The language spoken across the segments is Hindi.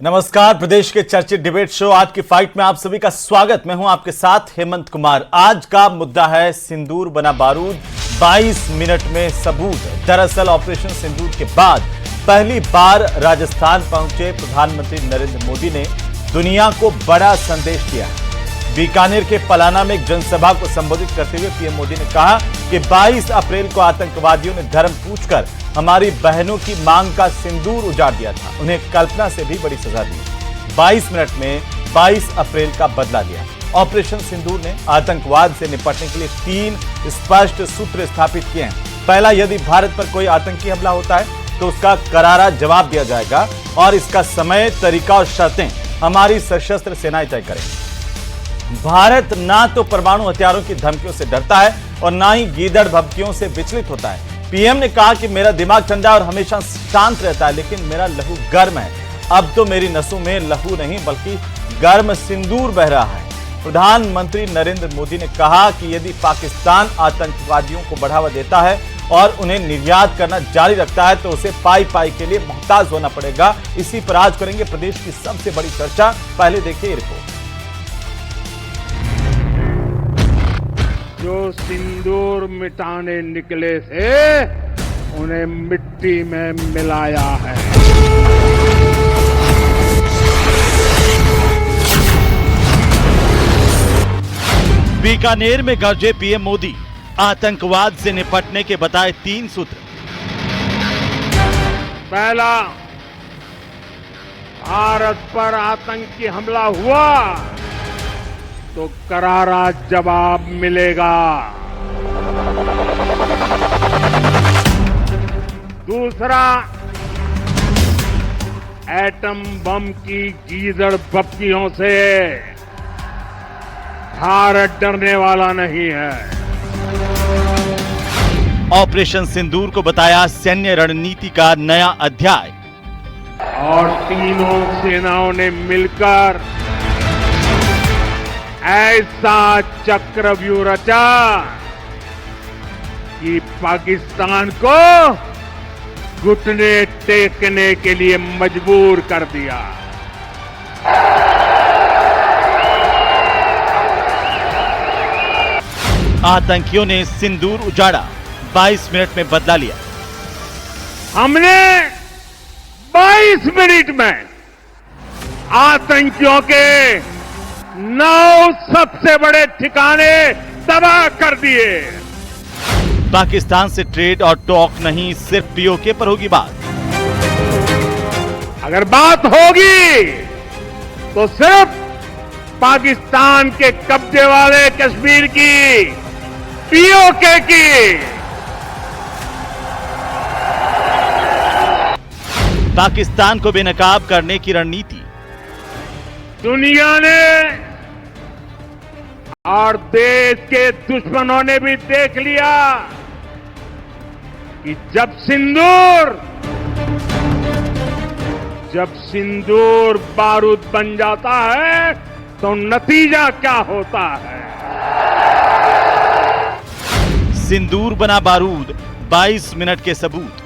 नमस्कार, प्रदेश के चर्चित डिबेट शो आज की फाइट में आप सभी का स्वागत। मैं हूं आपके साथ हेमंत कुमार। आज का मुद्दा है सिंदूर बना बारूद, 22 मिनट में सबूत। दरअसल ऑपरेशन सिंदूर के बाद पहली बार राजस्थान पहुंचे प्रधानमंत्री नरेंद्र मोदी ने दुनिया को बड़ा संदेश दिया है। बीकानेर के पलाना में एक जनसभा को संबोधित करते हुए पीएम मोदी ने कहा कि 22 अप्रैल को आतंकवादियों ने धर्म पूछकर हमारी बहनों की मांग का सिंदूर उजाड़ दिया था, उन्हें कल्पना से भी बड़ी सजा दी। 22 मिनट में 22 अप्रैल का बदला लिया। ऑपरेशन सिंदूर ने आतंकवाद से निपटने के लिए 3 स्पष्ट सूत्र स्थापित किए हैं। पहला, यदि भारत पर कोई आतंकी हमला होता है तो उसका करारा जवाब दिया जाएगा और इसका समय, तरीका और शर्तें हमारी सशस्त्र सेनाएं तय करेंगी। भारत ना तो परमाणु हथियारों की धमकियों से डरता है और ना ही गीदड़ भभकियों से विचलित होता है। पीएम ने कहा कि मेरा दिमाग ठंडा और हमेशा शांत रहता है, लेकिन मेरा लहू गर्म है। अब तो मेरी नसों में लहू नहीं बल्कि गर्म सिंदूर बह रहा है। प्रधानमंत्री नरेंद्र मोदी ने कहा कि यदि पाकिस्तान आतंकवादियों को बढ़ावा देता है और उन्हें निर्यात करना जारी रखता है तो उसे पाई पाई के लिए मोहताज होना पड़ेगा। इसी पर आज करेंगे प्रदेश की सबसे बड़ी चर्चा। पहले देखिए रिपोर्ट। जो सिंदूर मिटाने निकले थे उन्हें मिट्टी में मिलाया है। बीकानेर में गरजे पीएम मोदी, आतंकवाद से निपटने के बताए 3 सूत्र। पहला, भारत पर आतंकी हमला हुआ तो करारा जवाब मिलेगा। दूसरा, एटम बम की गीदड़ भभकियों से भारत डरने वाला नहीं है। ऑपरेशन सिंदूर को बताया सैन्य रणनीति का नया अध्याय। और तीनों सेनाओं ने मिलकर ऐसा चक्रव्यूह रचा कि पाकिस्तान को घुटने टेकने के लिए मजबूर कर दिया। आतंकियों ने सिंदूर उजाड़ा, 22 मिनट में बदला लिया। हमने 22 मिनट में आतंकियों के 9 सबसे बड़े ठिकाने तबाह कर दिए। पाकिस्तान से ट्रेड और टॉक नहीं, सिर्फ पीओके पर होगी बात। अगर बात होगी तो सिर्फ पाकिस्तान के कब्जे वाले कश्मीर की, पीओके की। पाकिस्तान को बेनकाब करने की रणनीति। दुनिया ने और देश के दुश्मनों ने भी देख लिया कि जब सिंदूर बारूद बन जाता है तो नतीजा क्या होता है। सिंदूर बना बारूद, 22 मिनट के सबूत।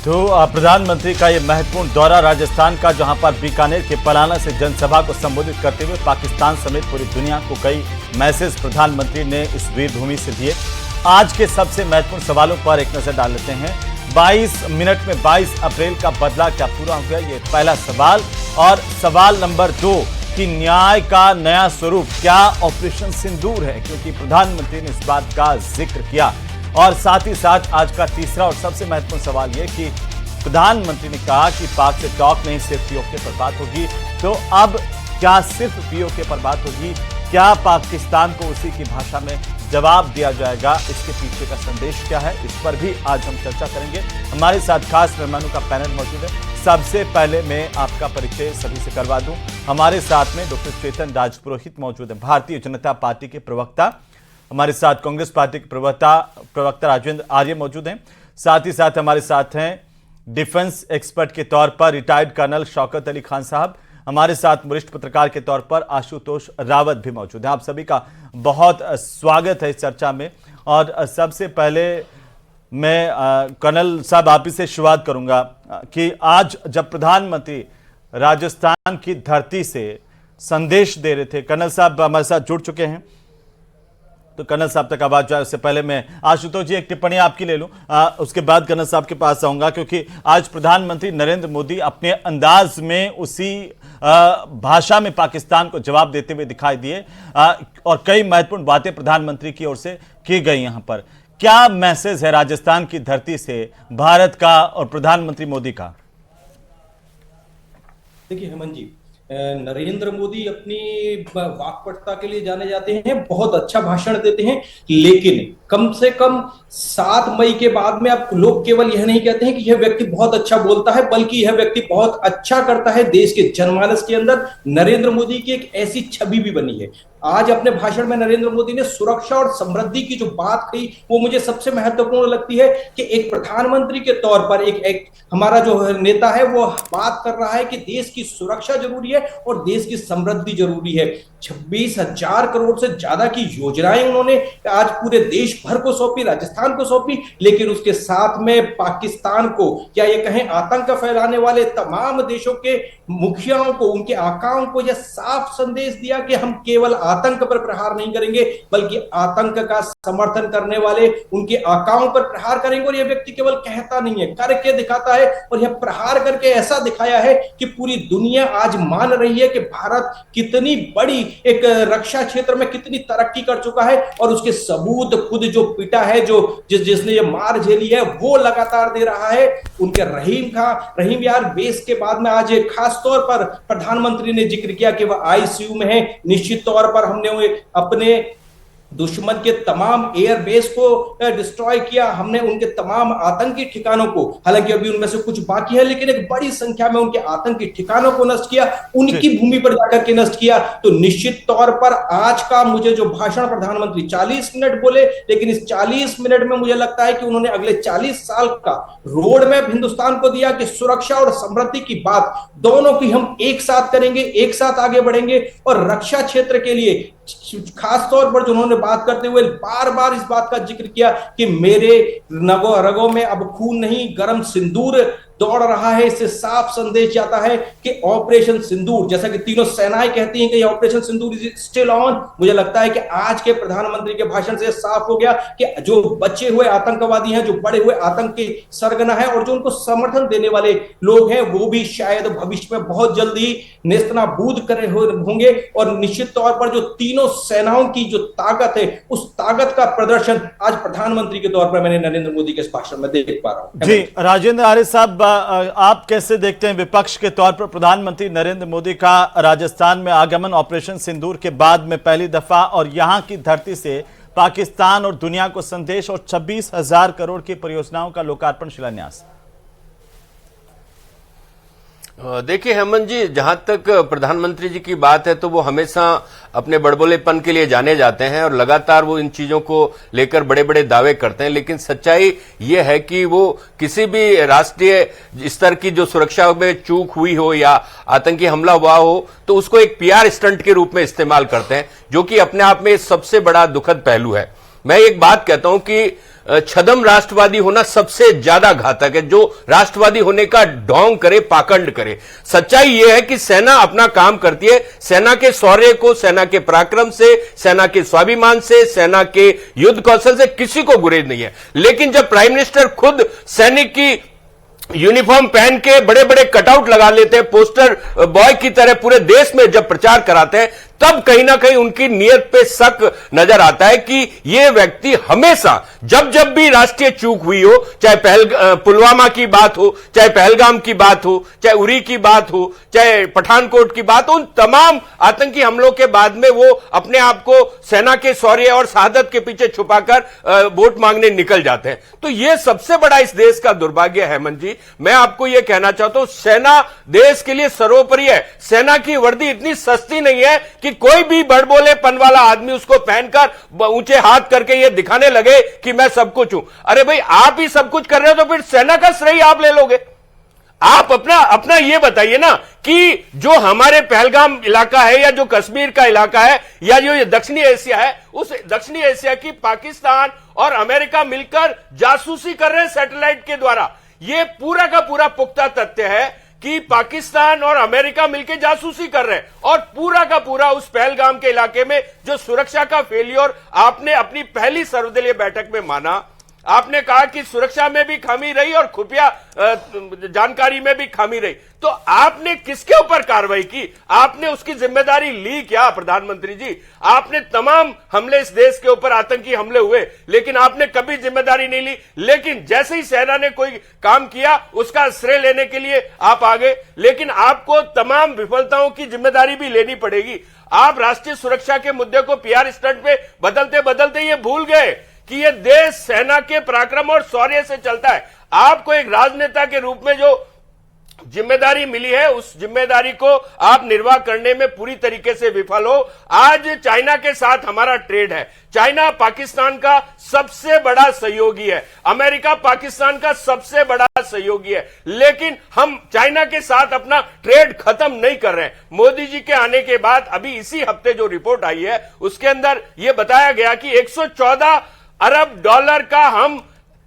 तो प्रधानमंत्री का यह महत्वपूर्ण दौरा राजस्थान का, जहां पर बीकानेर के पलाना से जनसभा को संबोधित करते हुए पाकिस्तान समेत पूरी दुनिया को कई मैसेज प्रधानमंत्री ने इस वीरभूमि से दिए। आज के सबसे महत्वपूर्ण सवालों पर एक नजर डाल लेते हैं। 22 मिनट में 22 अप्रैल का बदला क्या पूरा हो गया, ये पहला सवाल। और सवाल नंबर 2 कि न्याय का नया स्वरूप क्या ऑपरेशन सिंदूर है, क्योंकि प्रधानमंत्री ने इस बात का जिक्र किया। और साथ ही साथ आज का तीसरा और सबसे महत्वपूर्ण सवाल यह कि प्रधानमंत्री ने कहा कि पाक से टॉक नहीं, सिर्फ पीओके पर बात होगी। तो अब क्या सिर्फ पीओके पर बात होगी? क्या पाकिस्तान को उसी की भाषा में जवाब दिया जाएगा? इसके पीछे का संदेश क्या है, इस पर भी आज हम चर्चा करेंगे। हमारे साथ खास मेहमानों का पैनल मौजूद है। सबसे पहले मैं आपका परिचय सभी से करवा दूं। हमारे साथ में डॉक्टर चेतन राजपुरोहित मौजूद है, भारतीय जनता पार्टी के प्रवक्ता। हमारे साथ कांग्रेस पार्टी के प्रवक्ता राजेंद्र आर्य मौजूद हैं। साथ ही साथ हमारे साथ हैं डिफेंस एक्सपर्ट के तौर पर रिटायर्ड कर्नल शौकत अली खान साहब। हमारे साथ वरिष्ठ पत्रकार के तौर पर आशुतोष रावत भी मौजूद है। आप सभी का बहुत स्वागत है इस चर्चा में। और सबसे पहले मैं कर्नल साहब आप ही से शुरुआत करूंगा। कि आज जब प्रधानमंत्री राजस्थान की धरती से संदेश दे रहे थे, कर्नल साहब हमारे साथ जुड़ चुके हैं, तो कर्नल साहब तक आवाज जाए उससे पहले मैं आशुतोष जी एक टिप्पणी आपकी ले लूं, उसके बाद कर्नल साहब के पास आऊंगा, क्योंकि आज प्रधानमंत्री नरेंद्र मोदी अपने अंदाज में उसी भाषा में पाकिस्तान को जवाब देते हुए दिखाई दिए और कई महत्वपूर्ण बातें प्रधानमंत्री की ओर से की गई। यहां पर क्या मैसेज है राजस्थान की धरती से भारत का और प्रधानमंत्री मोदी का? देखिए हेमंत जी, नरेंद्र मोदी अपनी वाक्पटुता के लिए जाने जाते हैं, बहुत अच्छा भाषण देते हैं, लेकिन कम से कम 7 मई के बाद में अब लोग केवल यह नहीं कहते हैं कि यह व्यक्ति बहुत अच्छा बोलता है, बल्कि यह व्यक्ति बहुत अच्छा करता है। देश के जनमानस के अंदर नरेंद्र मोदी की एक ऐसी छवि भी बनी है। आज अपने भाषण में नरेंद्र मोदी ने सुरक्षा और समृद्धि की जो बात कही वो मुझे सबसे महत्वपूर्ण लगती है कि एक प्रधानमंत्री के तौर पर एक हमारा जो नेता है वो बात कर रहा है कि देश की सुरक्षा जरूरी है और देश की समृद्धि जरूरी है। 26,000 करोड़ से ज्यादा की योजनाएं उन्होंने आज पूरे देश भर को सौंपी, राजस्थान को सौंपी, लेकिन उसके साथ में पाकिस्तान को या ये कहें आतंक फैलाने वाले तमाम देशों के मुखियाओं को, उनके आकाओं को यह साफ संदेश दिया कि हम केवल आतंक पर प्रहार नहीं करेंगे बल्कि आतंक का समर्थन करने वाले उनके आकाओं पर प्रहार करेंगे। और यह व्यक्ति केवल कहता नहीं है, करके दिखाता है, और यह प्रहार करके ऐसा दिखाया है कि पूरी दुनिया आज मान रही है कि भारत कितनी बड़ी एक रक्षा क्षेत्र में कितनी तरक्की कर चुका है, और उसके सबूत खुद जो पिटा है, जो जिसने ये मार झेली है, वो लगातार दे रहा है। उनके रहीम यार बेस के बाद में आज खास तौर पर प्रधानमंत्री ने जिक्र किया कि वह आईसीयू में है। निश्चित तौर पर हमने अपने दुश्मन के तमाम एयर बेस को डिस्ट्रॉय किया, हमने उनके तमाम आतंकी ठिकानों को, हालांकि अभी उनमें से कुछ बाकी है, लेकिन एक बड़ी संख्या में उनके आतंकी ठिकानों को नष्ट किया, उनकी भूमि पर जाकर के नष्ट किया। तो निश्चित तौर पर आज का मुझे जो भाषण प्रधानमंत्री 40 मिनट बोले, लेकिन इस 40 मिनट में मुझे लगता है कि उन्होंने अगले 40 साल का रोड मैप हिंदुस्तान को दिया कि सुरक्षा और समृद्धि की बात दोनों की हम एक साथ करेंगे, एक साथ आगे बढ़ेंगे। और रक्षा क्षेत्र के लिए खास तौर पर जो उन्होंने बात करते हुए बार बार इस बात का जिक्र किया कि मेरे रगों में अब खून नहीं, गर्म सिंदूर दौड़ रहा है। इससे साफ संदेश जाता है कि ऑपरेशन सिंदूर, जैसा कि तीनों सेनाएं कहती हैं कि operation Sindoor is still on. मुझे लगता है कि आज के प्रधानमंत्री के भाषण से साफ हो गया कि जो बचे हुए आतंकवादी हैं, जो बड़े हुए आतंक के सरगना है और जो उनको समर्थन देने वाले लोग हैं, वो भी शायद भविष्य में बहुत जल्दी नेस्तनाबूद करे होंगे। और निश्चित तौर पर जो तीनों सेनाओं की जो ताकत है, उस ताकत का प्रदर्शन आज प्रधानमंत्री के तौर पर मैंने नरेंद्र मोदी के इस भाषण में देख पा रहा हूं। जी राजेंद्र आर्य साहब, आप कैसे देखते हैं विपक्ष के तौर पर प्रधानमंत्री नरेंद्र मोदी का राजस्थान में आगमन ऑपरेशन सिंदूर के बाद में पहली दफा, और यहां की धरती से पाकिस्तान और दुनिया को संदेश और 26,000 करोड़ की परियोजनाओं का लोकार्पण शिलान्यास? देखिए हेमंत जी, जहां तक प्रधानमंत्री जी की बात है तो वो हमेशा अपने बड़बोलेपन के लिए जाने जाते हैं और लगातार वो इन चीजों को लेकर बड़े बड़े दावे करते हैं, लेकिन सच्चाई ये है कि वो किसी भी राष्ट्रीय स्तर की जो सुरक्षा में चूक हुई हो या आतंकी हमला हुआ हो तो उसको एक पीआर स्टंट के रूप में इस्तेमाल करते हैं, जो कि अपने आप में सबसे बड़ा दुखद पहलू है। मैं एक बात कहता हूं कि छदम राष्ट्रवादी होना सबसे ज्यादा घातक है, जो राष्ट्रवादी होने का ढोंग करे, पाखंड करे। सच्चाई यह है कि सेना अपना काम करती है, सेना के शौर्य को, सेना के पराक्रम से, सेना के स्वाभिमान से, सेना के युद्ध कौशल से किसी को गुरेज नहीं है। लेकिन जब प्राइम मिनिस्टर खुद सैनिक की यूनिफॉर्म पहन के बड़े बड़े कटआउट लगा लेते हैं, पोस्टर बॉय की तरह पूरे देश में जब प्रचार कराते हैं, तब कहीं ना कहीं उनकी नीयत पे शक नजर आता है कि ये व्यक्ति हमेशा जब जब भी राष्ट्रीय चूक हुई हो, चाहे पुलवामा की बात हो, चाहे पहलगाम की बात हो, चाहे उरी की बात हो, चाहे पठानकोट की बात हो, उन तमाम आतंकी हमलों के बाद में वो अपने आप को सेना के शौर्य और शहादत के पीछे छुपाकर वोट मांगने निकल जाते हैं। तो ये सबसे बड़ा इस देश का दुर्भाग्य है हेमंत जी। मैं आपको यह कहना चाहता हूं, सेना देश के लिए सर्वोपरि है। सेना की वर्दी इतनी सस्ती नहीं है कि कोई भी बड़बोलेपन वाला आदमी उसको पहनकर ऊंचे हाथ करके ये दिखाने लगे कि मैं सब कुछ हूं। अरे भाई, आप ही सब कुछ कर रहे हो तो फिर सेना का श्रेय आप ले लोगे। आप अपना ये बताइए ना कि जो हमारे पहलगाम इलाका है या जो कश्मीर का इलाका है या जो ये दक्षिणी एशिया है, उस दक्षिणी एशिया की पाकिस्तान और अमेरिका मिलकर जासूसी कर रहे हैं सैटेलाइट के द्वारा। ये पूरा का पूरा पुख्ता तथ्य है कि पाकिस्तान और अमेरिका मिलकर जासूसी कर रहे हैं और पूरा का पूरा उस पहलगाम के इलाके में जो सुरक्षा का फेलियर आपने अपनी पहली सर्वदलीय बैठक में माना। आपने कहा कि सुरक्षा में भी खामी रही और खुफिया जानकारी में भी खामी रही, तो आपने किसके ऊपर कार्रवाई की? आपने उसकी जिम्मेदारी ली क्या? प्रधानमंत्री जी, आपने तमाम हमले इस देश के ऊपर आतंकी हमले हुए, लेकिन आपने कभी जिम्मेदारी नहीं ली। लेकिन जैसे ही सेना ने कोई काम किया उसका श्रेय लेने के लिए आप आ गए, लेकिन आपको तमाम विफलताओं की जिम्मेदारी भी लेनी पड़ेगी। आप राष्ट्रीय सुरक्षा के मुद्दे को पीआर स्टंट पे बदलते बदलते ये भूल गए कि ये देश सेना के पराक्रम और शौर्य से चलता है। आपको एक राजनेता के रूप में जो जिम्मेदारी मिली है उस जिम्मेदारी को आप निर्वाह करने में पूरी तरीके से विफल हो। आज चाइना के साथ हमारा ट्रेड है, चाइना पाकिस्तान का सबसे बड़ा सहयोगी है, अमेरिका पाकिस्तान का सबसे बड़ा सहयोगी है, लेकिन हम चाइना के साथ अपना ट्रेड खत्म नहीं कर रहे हैं। मोदी जी के आने के बाद अभी इसी हफ्ते जो रिपोर्ट आई है उसके अंदर यह बताया गया कि 114 अरब डॉलर का हम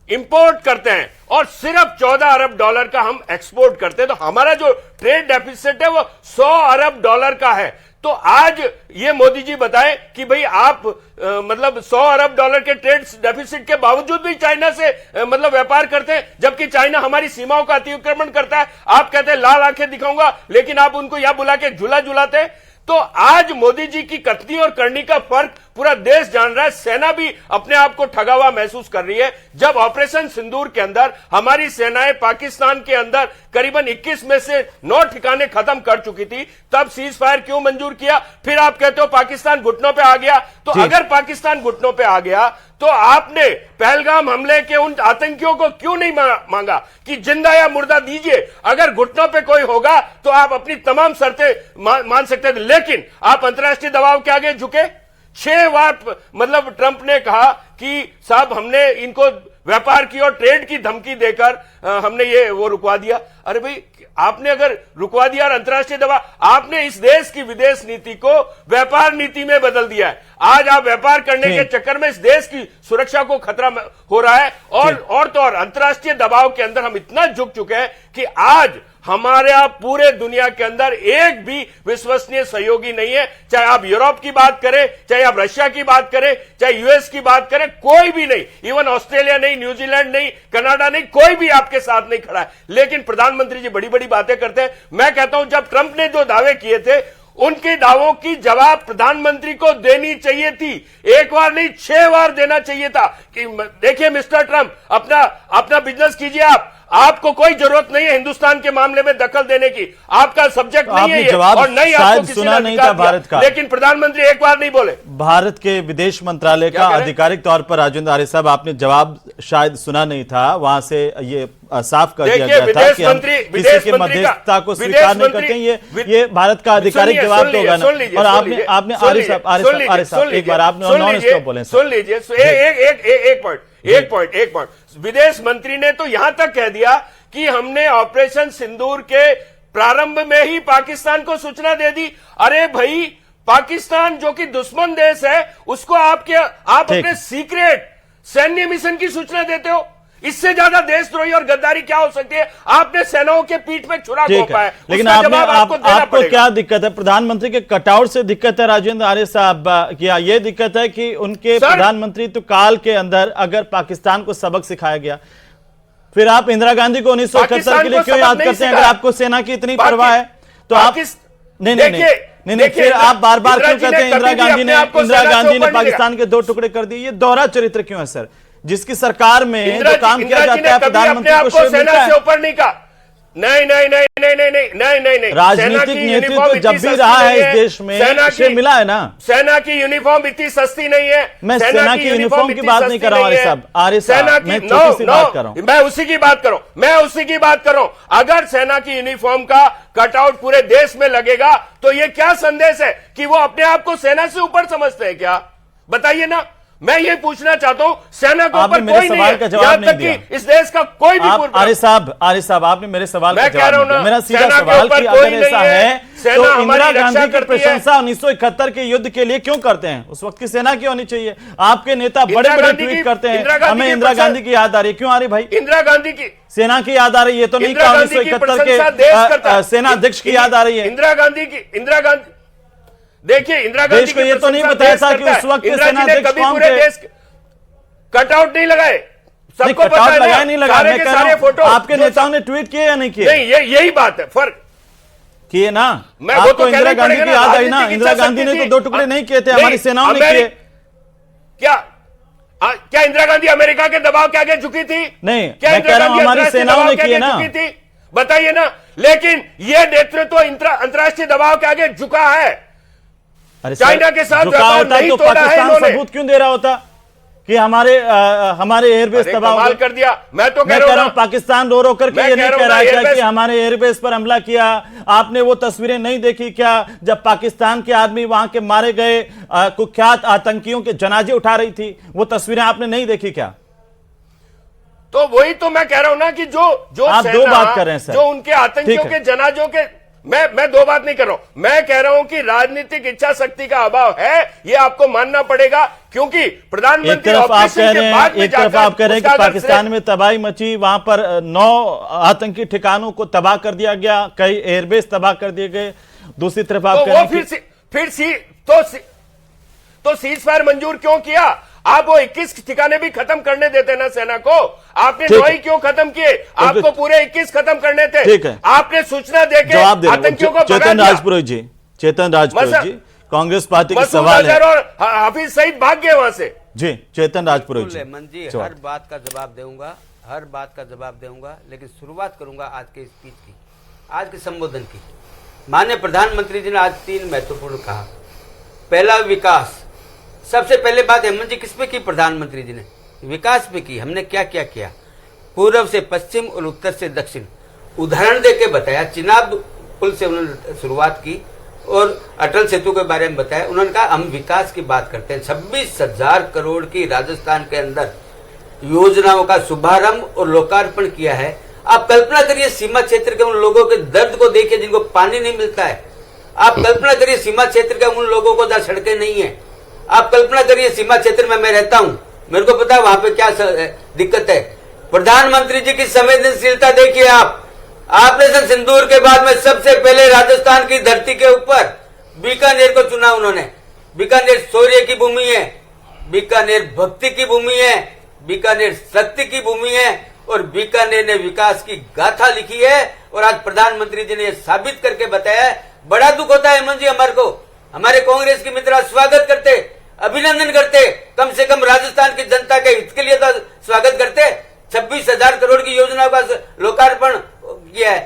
इंपोर्ट करते हैं और सिर्फ 14 अरब डॉलर का हम एक्सपोर्ट करते हैं। तो हमारा जो ट्रेड डेफिसिट है वो 100 अरब डॉलर का है। तो आज ये मोदी जी बताएं कि भाई आप मतलब 100 अरब डॉलर के ट्रेड डेफिसिट के बावजूद भी चाइना से मतलब व्यापार करते हैं, जबकि चाइना हमारी सीमाओं का अतिक्रमण करता है। आप कहते हैं लाल आंखें दिखाऊंगा, लेकिन आप उनको यहां बुला के झूला झुलाते हैं। तो आज मोदी जी की कथनी और करनी का फर्क पूरा देश जान रहा है। सेना भी अपने आप को ठगा हुआ महसूस कर रही है। जब ऑपरेशन सिंदूर के अंदर हमारी सेनाएं पाकिस्तान के अंदर करीबन 21 में से 9 ठिकाने खत्म कर चुकी थी, तब सीज फायर क्यों मंजूर किया? फिर आप कहते हो पाकिस्तान घुटनों पे आ गया। तो अगर पाकिस्तान घुटनों पे आ गया तो आपने पहलगाम हमले के उन आतंकियों को क्यों नहीं मांगा कि जिंदा या मुर्दा दीजिए? अगर घुटनों पे कोई होगा तो आप अपनी तमाम शर्तें मान सकते थे, लेकिन आप अंतर्राष्ट्रीय दबाव के आगे झुके। 6 बार मतलब ट्रंप ने कहा कि साहब हमने इनको व्यापार की और ट्रेड की धमकी देकर हमने ये वो रुकवा दिया। अरे भाई, आपने अगर रुकवा दिया और अंतर्राष्ट्रीय दबाव, आपने इस देश की विदेश नीति को व्यापार नीति में बदल दिया है। आज आप व्यापार करने के चक्कर में इस देश की सुरक्षा को खतरा हो रहा है और तो और अंतर्राष्ट्रीय दबाव के अंदर हम इतना झुक चुके हैं कि आज हमारे पूरे दुनिया के अंदर एक भी विश्वसनीय सहयोगी नहीं है। चाहे आप यूरोप की बात करें, चाहे आप रशिया की बात करें, चाहे यूएस की बात करें, कोई भी नहीं। इवन ऑस्ट्रेलिया नहीं, न्यूजीलैंड नहीं, कनाडा नहीं, कोई भी आपके साथ नहीं खड़ा है। लेकिन प्रधानमंत्री जी बड़ी बड़ी बातें करते हैं। मैं कहता हूं जब ट्रंप ने जो दावे किए थे उनके दावों की जवाब प्रधानमंत्री को देनी चाहिए थी। एक बार नहीं 6 बार देना चाहिए था कि देखिए मिस्टर ट्रंप, अपना बिजनेस कीजिए। आपको कोई जरूरत नहीं है हिंदुस्तान के मामले में दखल देने की। आपका सब्जेक्ट नहीं है ये, और नहीं आपको किसी ने नहीं था भारत का। लेकिन प्रधानमंत्री एक बार नहीं बोले। भारत के विदेश मंत्रालय का आधिकारिक तौर पर राजेंद्र आर्य साहब, आपने जवाब शायद सुना नहीं था, वहां से ये साफ कर दिया गया था कि हम किसी की मध्यस्थता को स्वीकार नहीं करते। ये भारत का आधिकारिक जवाब तो होगा ना। और आपने आर्य साहब एक बार आपने नॉन स्टॉप बोले। सुन लीजिए, एक पॉइंट विदेश मंत्री ने तो यहां तक कह दिया कि हमने ऑपरेशन सिंदूर के प्रारंभ में ही पाकिस्तान को सूचना दे दी। अरे भाई, पाकिस्तान जो कि दुश्मन देश है उसको आप अपने सीक्रेट सैन्य मिशन की सूचना देते हो। इससे ज्यादा देशद्रोही और गद्दारी क्या हो सकती है? आपने सेनाओं के पीठ में छुरा घोंपा है। लेकिन आपको क्या दिक्कत है? प्रधानमंत्री के कटआउट से दिक्कत है राजेंद्र आर्य साहब, क्या ये दिक्कत है कि उनके प्रधानमंत्री तो काल के अंदर अगर पाकिस्तान को सबक सिखाया गया, फिर आप इंदिरा गांधी को 1971 के लिए क्यों याद करते हैं? अगर आपको सेना की इतनी परवाह है तो आप नहीं, फिर आप बार बार क्यों कहते हैं इंदिरा गांधी ने पाकिस्तान के 2 टुकड़े कर दिए? ये दोहरा चरित्र क्यों है सर? जिसकी सरकार में जो काम किया जाता है प्रधानमंत्री को सेना से ऊपर नहीं कहा। नहीं। राजनीतिक नेतृत्व जब भी रहा है इस देश में उसे मिला है ना। सेना की यूनिफॉर्म इतनी सस्ती नहीं है। मैं सेना की यूनिफॉर्म की बात नहीं कर रहा हूं आर्य साहब, मैं छोटी सी बात कर रहा हूं। मैं उसी की बात कर रहा हूं। अगर सेना की यूनिफॉर्म का कटआउट पूरे देश में लगेगा तो ये क्या संदेश है कि वो अपने आप को सेना से ऊपर समझते हैं क्या? बताइए ना। मैं ये पूछना चाहता हूं, सेना के आपने ऊपर मेरे कोई नहीं सवाल है, का जवाब यहां नहीं तक दिया। कि इस देश का कोई भी पूर्व आरिफ साहब आपने मेरे सवाल का मैं कह जवाब रहा हूं नहीं दिया। ना, मेरा सीधा सेना के सवाल ऊपर कि कोई अगर ऐसा नहीं है, है सेना तो हमारी इंदिरा रक्षा गांधी की करती है। प्रशंसा 1971 के युद्ध के लिए क्यों करते हैं? उस वक्त की सेना क्यों होनी चाहिए? आपके नेता बड़े इंदिरा बड़े गांधी ट्वीट की- करते हैं, इंदिरा गांधी हमें की इंदिरा प्रशंसा- गांधी की याद आ रही है। क्यों आ रही भाई? इंदिरा गांधी की सेना की याद आ रही है, तो नहीं इंदिरा गांधी की 1971 प्रशंसा देश करता के सेना अध्यक्ष की याद आ रही है। इंदिरा गांधी देखिए, इंदिरा गांधी देश को ये तो नहीं बताया था कि उस वक्त के सेना अध्यक्ष कभी कौन पूरे थे? देश कटआउट नहीं लगाए, सबको पता है ना, लगाया नहीं लगा, सारे मैं के कह रहा सारे हूं, फोटो आपके नेताओं ने ट्वीट किए या नहीं किए? नहीं, यही बात है, फर्क किए ना। मैं वो आपको तो इंदिरा कहना ही गांधी की पड़ेगा याद ना, आई ना? राजनीतिक इंदिरा इच्छा गांधी ने शक्ति तो 2 टुकड़े नहीं किए थे, हमारी सेनाओं ने किए। क्या इंदिरा गांधी अमेरिका के दबाव के आगे झुकी थी? नहीं, क्या मैं इंदिरा कह रहा हूं गांधी हमारी अंतर्राष्ट्रीय सेनाओं दबाव ने के किए आगे ना। झुकी थी? बताइए ना। लेकिन यह नेतृत्व अंतर्राष्ट्रीय दबाव के आगे झुका है। अरे चाइना के साथ झुका व्यापार होता नहीं तो तोड़ा है पाकिस्तान इन्होंने। सबूत क्यों दे रहा होता कि हमारे एयरबेस अरे तबाह हो कमाल गए? कर दिया। मैं तो मैं कह कह रहा रहा हूं पाकिस्तान रो रो करके मैं ये कह नहीं रहा कह हूं रहा ना, है क्या एयरबेस- कि हमारे एयरबेस पर हमला किया। आपने वो तस्वीरें नहीं देखी क्या जब पाकिस्तान के आदमी वहां के मारे गए कुख्यात आतंकियों के जनाजे उठा रही थी? वो तस्वीरें आपने नहीं देखी क्या? तो वही तो मैं कह रहा हूं ना कि जो आप दो सेना, बात कर रहे हैं सर। जो उनके आतंकियों ठीक है। के जनाजों के, मैं दो बात नहीं कर रहा हूं। मैं कह रहा हूं कि राजनीतिक इच्छा शक्ति का अभाव है, ये आपको मानना पड़ेगा, क्योंकि एक प्रधानमंत्री तरफ आप ऑपरेशन कह के रहे हैं बाद में एक तरफ जाकर आप कह रहे हैं कि उसका अगर पाकिस्तान में तबाही मची, वहां पर 9 आतंकी ठिकानों को तबाह कर दिया गया, कई एयरबेस तबाह कर दिए गए। दूसरी तरफ आप तो कह वो रहे हैं तो सीज फायर मंजूर क्यों किया? आप वो 21 ठिकाने भी खत्म करने देते ना सेना को। आपने ठीक 9 है। ही क्यों खत्म किए? आपको पूरे 21 खत्म करने थे। ठीक है। आपने सूचना देके जवाब दे आतंकियों को भगा चेतन दिया। राजपुरोहित जी कांग्रेस पार्टी के मसूद सवाल अजहर है और हाफिज सईद भाग गए वहां से। जी। चेतन राजपुरोहित बिल्कुल जी हेमंत जी, जवाब। हर बात का जवाब दूंगा, हर बात का जवाब दूंगा, लेकिन शुरुआत करूंगा आज के स्पीच की, आज के संबोधन की। माननीय प्रधानमंत्री जी ने आज 3 महत्वपूर्ण कहा। पहला, विकास। सबसे पहले बात हेमंत जी किस पे की? प्रधानमंत्री जी ने विकास पे की। हमने क्या क्या किया? पूर्व से पश्चिम और उत्तर से दक्षिण उदाहरण देके बताया। चिनाब पुल से उन्होंने शुरुआत की और अटल सेतु के बारे में बताया। उन्होंने कहा हम विकास की बात करते हैं। 26,000 करोड़ की राजस्थान के अंदर योजनाओं का शुभारंभ और लोकार्पण किया है। आप कल्पना करिए सीमा क्षेत्र के उन लोगों के दर्द को देखिए जिनको पानी नहीं मिलता है। आप कल्पना करिए सीमा क्षेत्र के उन लोगों को जहाँ सड़कें नहीं है। आप कल्पना करिए सीमा क्षेत्र में मैं रहता हूं, मेरे को पता है वहां पे क्या दिक्कत है। प्रधानमंत्री जी की संवेदनशीलता देखिए आप। ऑपरेशन सिंदूर के बाद में सबसे पहले राजस्थान की धरती के ऊपर बीकानेर को चुना उन्होंने। बीकानेर शौर्य की भूमि है, बीकानेर भक्ति की भूमि है, बीकानेर शक्ति की भूमि है और बीकानेर ने विकास की गाथा लिखी है। और आज प्रधानमंत्री जी ने यह साबित करके बताया है। बड़ा दुख होता है हेमंत जी हमारे को, हमारे कांग्रेस के मित्र स्वागत करते, अभिनंदन करते, कम से कम राजस्थान की जनता के हित के लिए तो स्वागत करते। 26,000 करोड़ की योजनाओं का लोकार्पण किया है।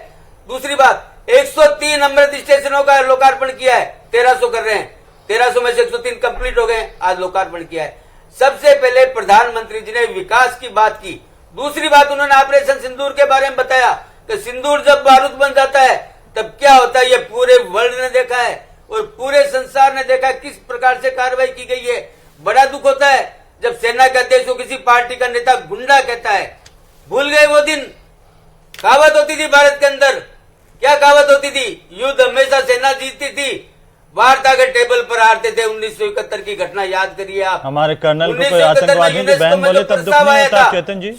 दूसरी बात, 103 अमृत स्टेशनों का लोकार्पण किया है। 1300 कर रहे हैं, 1300 में से 103 कंप्लीट हो गए, आज लोकार्पण किया है। सबसे पहले प्रधानमंत्री जी ने विकास की बात की। दूसरी बात, उन्होंने ऑपरेशन सिंदूर के बारे में बताया कि सिंदूर जब बारूद बन जाता है तब क्या होता है। ये पूरे वर्ल्ड ने देखा है और पूरे संसार ने देखा है किस प्रकार से कार्रवाई की गई है। बड़ा दुख होता है जब सेना के अध्यक्ष को किसी पार्टी का नेता गुंडा कहता है। भूल गए वो दिन, कहावत होती थी भारत के अंदर, क्या कहावत होती थी? युद्ध हमेशा सेना जीतती थी, वार्ता के टेबल पर हारते थे। 1971 की घटना याद करिए आप। हमारे कर्नल को कोई आतंकवादी ने बहन बोले तब दुख नहीं होता चेतन जी?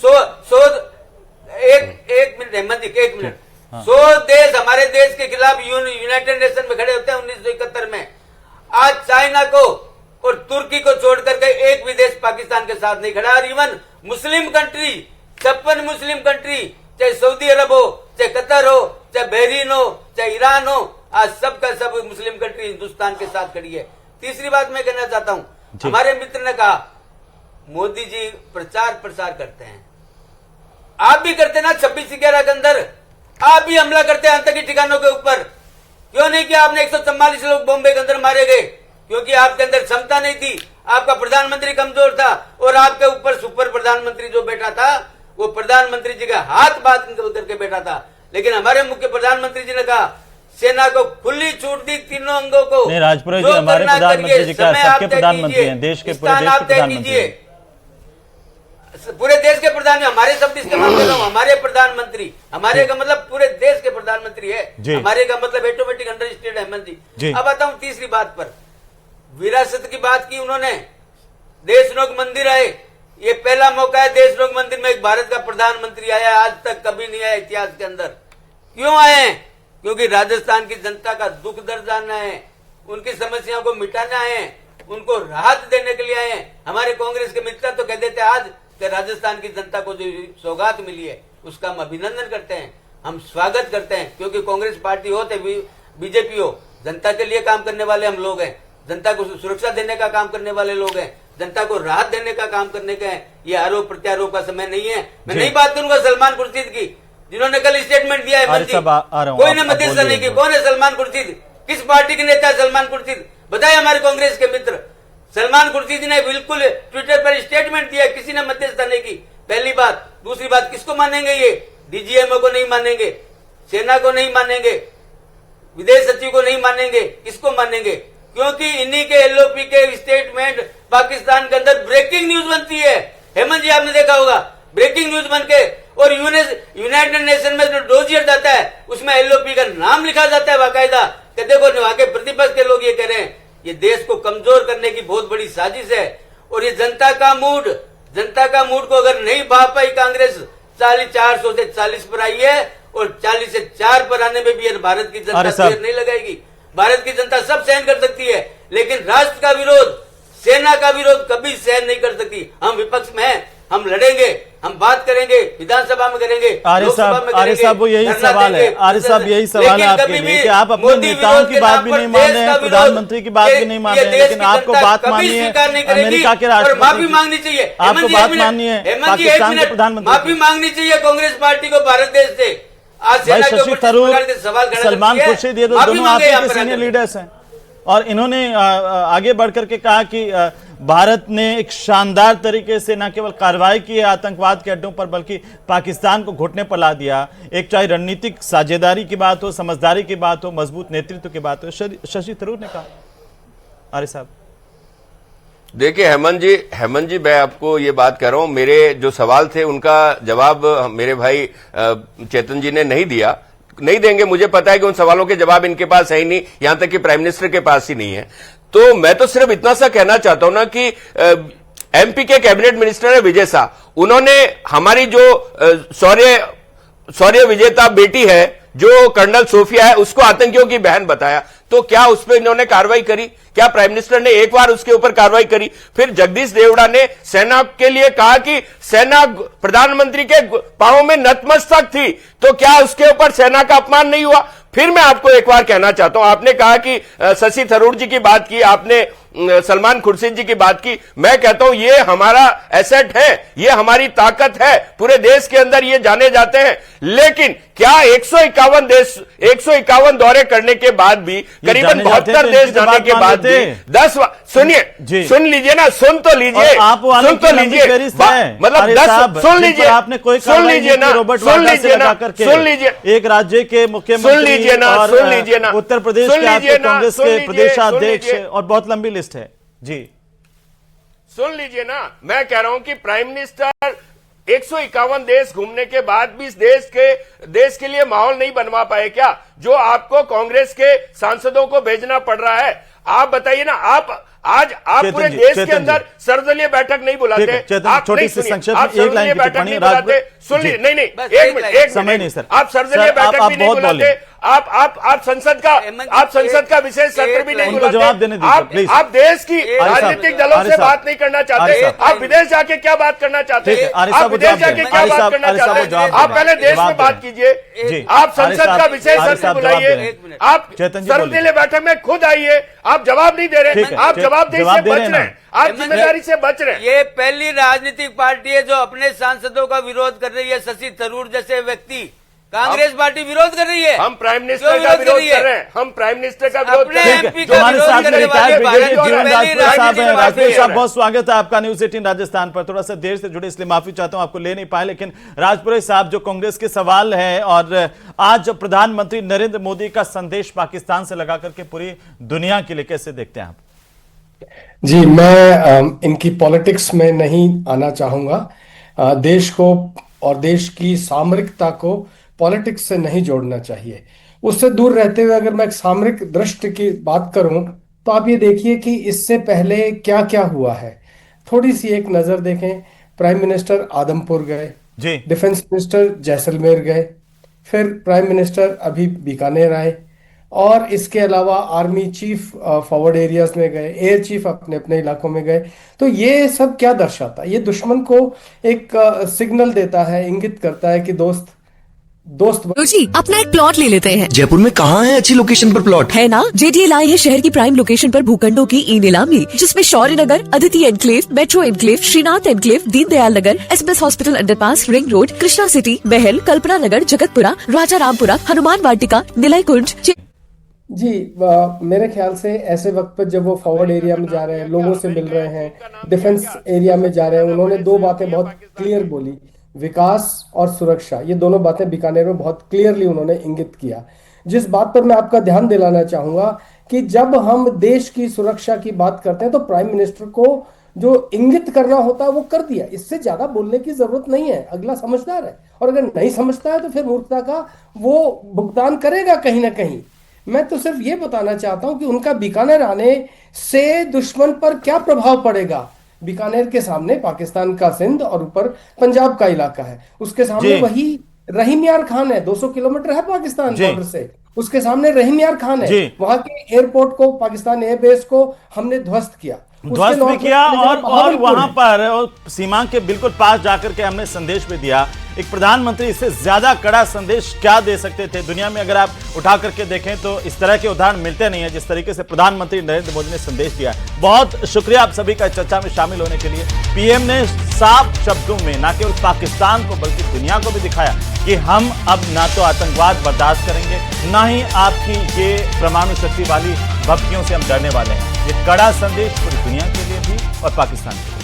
एक मिनट हेमंत जी, एक मिनट। 100 देश हमारे देश के खिलाफ यूनाइटेड नेशन में खड़े होते हैं 1971 में। आज चाइना को और तुर्की को छोड़ करके एक भी देश पाकिस्तान के साथ नहीं खड़ा। और even Muslim country, 56 Muslim country, चाहे सऊदी अरब हो, चाहे कतर हो, चाहे बहरीन हो, चाहे ईरान हो, आज सब का सब मुस्लिम कंट्री हिंदुस्तान के साथ खड़ी है। तीसरी बात मैं कहना चाहता हूं, हमारे मित्र ने कहा मोदी जी प्रचार प्रसार करते हैं, आप भी करते ना। 26/11 के अंदर आप भी हमला करते हैं आतंकी ठिकानों के ऊपर। क्यों नहीं किया आपने? 144 लोग बॉम्बे के अंदर मारे गए क्योंकि आपके अंदर क्षमता नहीं थी, आपका प्रधानमंत्री कमजोर था और आपके ऊपर सुपर प्रधानमंत्री जो बैठा था वो प्रधानमंत्री जी का हाथ बात करके बैठा था। लेकिन हमारे मुख्य प्रधानमंत्री जी ने कहा सेना को खुली छूट दी, तीनों अंगों को। नहीं, राजपुरोहित जो जी हमारे करना प्रधानमंत्री करिए, जी का, समय सबके आप तय प्रधानमंत्री कीजिए, हैं, देश के पूरे स्थान देश आप के तय प्रधानमंत्री कीजिए। हैं। पूरे देश के प्रधान, हमारे शब्द इस्तेमाल कर रहा हूं, हमारे प्रधानमंत्री, हमारे का मतलब पूरे देश के प्रधानमंत्री है, हमारे का मतलब ऑटोमेटिक अंडरस्टैंड हेमंत जी। अब आता हूं तीसरी बात पर, विरासत की बात की उन्होंने, देशनोक मंदिर आए, ये पहला मौका है देशनोक मंदिर में एक भारत का प्रधानमंत्री आया, आज तक कभी नहीं आया इतिहास के अंदर। क्यों आए हैं? क्योंकि राजस्थान की जनता का दुख दर्द जानना है, उनकी समस्याओं को मिटाना है, उनको राहत देने के लिए आए हैं। हमारे कांग्रेस के मित्र तो कह देते आज कि राजस्थान की जनता को जो सौगात मिली है उसका हम अभिनंदन करते हैं, हम स्वागत करते हैं, क्योंकि कांग्रेस पार्टी हो तो बीजेपी हो, जनता के लिए काम करने वाले हम लोग हैं, जनता को सुरक्षा देने का काम करने वाले लोग हैं, जनता को राहत देने का काम करने का है। ये आरोप प्रत्यारोप का समय नहीं है। मैं नहीं बात करूंगा सलमान खुर्शीद की, जिन्होंने कल स्टेटमेंट दिया है, कोई ने मध्यस्थता नहीं की। कौन है सलमान खुर्शीद? किस पार्टी के नेता है सलमान खुर्शीद? बताए हमारे कांग्रेस के मित्र। सलमान खुर्शीद ने बिल्कुल ट्विटर पर स्टेटमेंट दिया, किसी ने मध्यस्थता नहीं की। पहली बात। दूसरी बात, किसको मानेंगे ये? डीजीएमओ को नहीं मानेंगे, सेना को नहीं मानेंगे, विदेश सचिव को नहीं मानेंगे, किसको मानेंगे? क्योंकि इन्हीं के एलओपी के स्टेटमेंट पाकिस्तान के अंदर ब्रेकिंग न्यूज बनती है। हेमंत जी आपने देखा होगा, ब्रेकिंग न्यूज बनके, और यूनाइटेड नेशन में जो डोजियर जाता है उसमें एलओपी का नाम लिखा जाता है बाकायदा। कि देखो आगे प्रतिपक्ष के लोग ये कह रहे हैं, ये देश को कमजोर करने की बहुत बड़ी साजिश है। और ये जनता का मूड को अगर नहीं भा पाई कांग्रेस, 400 से 40 पर आई है, और 40 से 4 पर आने में भी भारत की जनता देर नहीं लगाएगी। भारत की जनता सब सहन कर सकती है, लेकिन राष्ट्र का विरोध, सेना का विरोध कभी सहन नहीं कर सकती। हम विपक्ष में हैं, हम लड़ेंगे, हम बात करेंगे, विधानसभा में करेंगे, लोकसभा में करेंगे। साहब वो यही सवाल है, आर्य साहब यही सवाल है आपके लिए कि आप अपने नेताओं की बात भी नहीं मान रहे हैं, प्रधानमंत्री की बात भी नहीं मान रहे हैं, लेकिन आपको बात माननी है अमेरिका के राष्ट्रपति, माफी मांगनी चाहिए, आपको बात माननी है पाकिस्तान के प्रधानमंत्री, माफी मांगनी चाहिए कांग्रेस पार्टी को भारत देश से। आज भाई शशि थरूर, सलमान खुर्शीद, ये दोनों आपके सीनियर लीडर्स हैं, और इन्होंने आगे बढ़कर के कहा कि भारत ने एक शानदार तरीके से न केवल कार्रवाई की है आतंकवाद के अड्डों पर, बल्कि पाकिस्तान को घुटने पर ला दिया। एक चाहे रणनीतिक साझेदारी की बात हो, समझदारी की बात हो, मजबूत नेतृत्व की बात हो, शशि थरूर ने कहा। आर्य साहब देखिए हेमंत जी, मैं आपको ये बात कह रहा हूं, मेरे जो सवाल थे उनका जवाब मेरे भाई चेतन जी ने नहीं दिया, नहीं देंगे। मुझे पता है कि उन सवालों के जवाब इनके पास है ही नहीं, यहां तक कि प्राइम मिनिस्टर के पास ही नहीं है। तो मैं तो सिर्फ इतना सा कहना चाहता हूं ना कि एमपी के कैबिनेट मिनिस्टर है विजय शाह, उन्होंने हमारी जो शौर्य विजेता बेटी है जो कर्नल सोफिया है उसको आतंकियों की बहन बताया, तो क्या उस पर इन्होंने कार्रवाई करी? क्या प्राइम मिनिस्टर ने एक बार उसके ऊपर कार्रवाई करी? फिर जगदीश देवड़ा ने सेना के लिए कहा कि सेना प्रधानमंत्री के पांवों में नतमस्तक थी, तो क्या उसके ऊपर सेना का अपमान नहीं हुआ? फिर मैं आपको एक बार कहना चाहता हूं, आपने कहा कि शशि थरूर जी की बात की, आपने सलमान खुर्शीद जी की बात की, मैं कहता हूं ये हमारा एसेट है, ये हमारी ताकत है, पूरे देश के अंदर ये जाने जाते हैं। लेकिन क्या 151 दौरे करने के बाद भी, करीबन 72 देश जाने के बाद भी 10 सुनिए, सुन लीजिए ना, सुन तो लीजिए, सुन तो लीजिए, मतलब 10 सुन लीजिए, आपने कोई सुन लीजिए ना, सुन लीजिए ना, सुन लीजिए, एक राज्य के मुख्यमंत्री, सुन लीजिए ना, सुन लीजिए ना, उत्तर प्रदेश के कांग्रेस के प्रदेशाध्यक्ष, और बहुत लंबी लिस्ट है जी। सुन लीजिए ना, मैं कह रहा हूं कि प्राइम मिनिस्टर 151 देश घूमने के बाद भी इस देश के लिए माहौल नहीं बनवा पाए क्या, जो आपको कांग्रेस के सांसदों को भेजना पड़ रहा है? आप बताइए ना, आज आप पूरे देश के अंदर सर्वदलीय बैठक नहीं बुलाते, आप छोटी सी संक्षेप आप सर्वदलीय बैठक नहीं बुलाते, सुन लीजिए, नहीं एक मिनट, आप सर्वदलीय बैठक भी नहीं बुलाते, आप संसद का विशेष सत्र भी नहीं बुलाते, आप देश की राजनीतिक दलों से बात नहीं करना चाहते, आप विदेश जाके क्या बात करना चाहते हैं? आप विदेश जाके क्या बात करना चाहते हैं? आप पहले देश में बात कीजिए, आप संसद का विशेष सत्र बुलाइए, आप सर्वदलीय बैठक में खुद आइए, आप जवाब नहीं दे रहे, आप जवाबदेही से बच रहे हैं, आप जिम्मेदारी से बच रहे हैं। ये पहली राजनीतिक पार्टी है जो अपने सांसदों का विरोध कर रही है। शशि थरूर जैसे व्यक्ति कांग्रेस पार्टी विरोध कर रही है। हम प्राइम मिनिस्टर का विरोध कर रहे हैं, हम प्राइम मिनिस्टर का विरोध कर रहे हैं। MP का हमारे विरोध साथ में करने वाले रिटायर्ड ब्रिगेडियर भारत जीवन की राजपूत पहली साहब हैं। राजनीतिक राजपूत साहब पार्टी बहुत स्वागत है आपका न्यूज 18 राजस्थान पर। थोड़ा सा देर से जुड़े इसलिए माफी चाहता हूं, आपको ले नहीं पाए। लेकिन राजपुरे साहब, जो कांग्रेस के सवाल है, और आज प्रधानमंत्री नरेंद्र मोदी का संदेश पाकिस्तान से लगा करके पूरी दुनिया के लिए, कैसे देखते हैं आप? जी, मैं इनकी पॉलिटिक्स में नहीं आना चाहूंगा। देश को और देश की सामरिकता को पॉलिटिक्स से नहीं जोड़ना चाहिए। उससे दूर रहते हुए अगर मैं एक सामरिक दृष्टि की बात करूं तो आप ये देखिए कि इससे पहले क्या क्या हुआ है। थोड़ी सी एक नजर देखें। प्राइम मिनिस्टर आदमपुर गए जी, डिफेंस मिनिस्टर जैसलमेर गए, फिर प्राइम मिनिस्टर अभी बीकानेर आए, और इसके अलावा आर्मी चीफ फॉरवर्ड एरियाज में गए, एयर चीफ अपने अपने इलाकों में गए। तो ये सब क्या दर्शाता है? ये दुश्मन को एक सिग्नल देता है, इंगित करता है कि दोस्त जी, अपना एक प्लॉट ले लेते हैं। जयपुर में कहाँ है अच्छी लोकेशन पर प्लॉट? है ना, JDL आई है शहर की प्राइम लोकेशन पर भूखंडों की ई नीलामी, जिसमें Shaurya Nagar, Aditi enclave, metro enclave, Shrinath enclave, Deendayal Nagar, SMS hospital underpass, ring road, Krishna city, Mahal, Kalpana नगर, जगतपुरा, राजा रामपुरा, हनुमान वाटिका, निलय कुंज। जी, मेरे ख्याल से ऐसे वक्त पर जब वो फॉरवर्ड एरिया में जा रहे हैं, लोगों से मिल रहे हैं, डिफेंस एरिया में जा रहे हैं, उन्होंने दो बातें बहुत क्लियर बोली, विकास और सुरक्षा। ये दोनों बातें बीकानेर में बहुत क्लियरली उन्होंने इंगित किया। जिस बात पर मैं आपका ध्यान दिलाना चाहूंगा कि जब हम देश की सुरक्षा की बात करते हैं तो प्राइम मिनिस्टर को जो इंगित करना होता है वो कर दिया। इससे ज्यादा बोलने की जरूरत नहीं है। अगला समझदार है, और अगर नहीं समझता है तो फिर मूर्खता का वो भुगतान करेगा कहीं ना कहीं। मैं तो सिर्फ ये बताना चाहता हूं कि उनका बीकानेर आने से दुश्मन पर क्या प्रभाव पड़ेगा। बीकानेर के सामने पाकिस्तान का सिंध और ऊपर पंजाब का इलाका है, उसके सामने वही रहीम यार खान है, 200 किलोमीटर है पाकिस्तान बॉर्डर से, उसके सामने रहीम यार खान है। वहां के एयरपोर्ट को, पाकिस्तान एयरबेस को हमने ध्वस्त किया भी किया, और वहां पर सीमा के बिल्कुल पास जाकर के हमने संदेश भी दिया। एक प्रधानमंत्री इससे ज्यादा कड़ा संदेश क्या दे सकते थे? दुनिया में अगर आप उठा करके देखें तो इस तरह के उदाहरण मिलते नहीं है जिस तरीके से प्रधानमंत्री नरेंद्र मोदी ने संदेश दिया। बहुत शुक्रिया आप सभी का चर्चा में शामिल होने के लिए। पीएम ने साफ शब्दों में न केवल पाकिस्तान को बल्कि दुनिया को भी दिखाया कि हम अब ना तो आतंकवाद बर्दाश्त करेंगे, ना ही आपकी ये परमाणु शक्ति वाली भपकियों से हम डरने वाले हैं। ये कड़ा संदेश पूरी दुनिया के लिए भी और पाकिस्तान के लिए।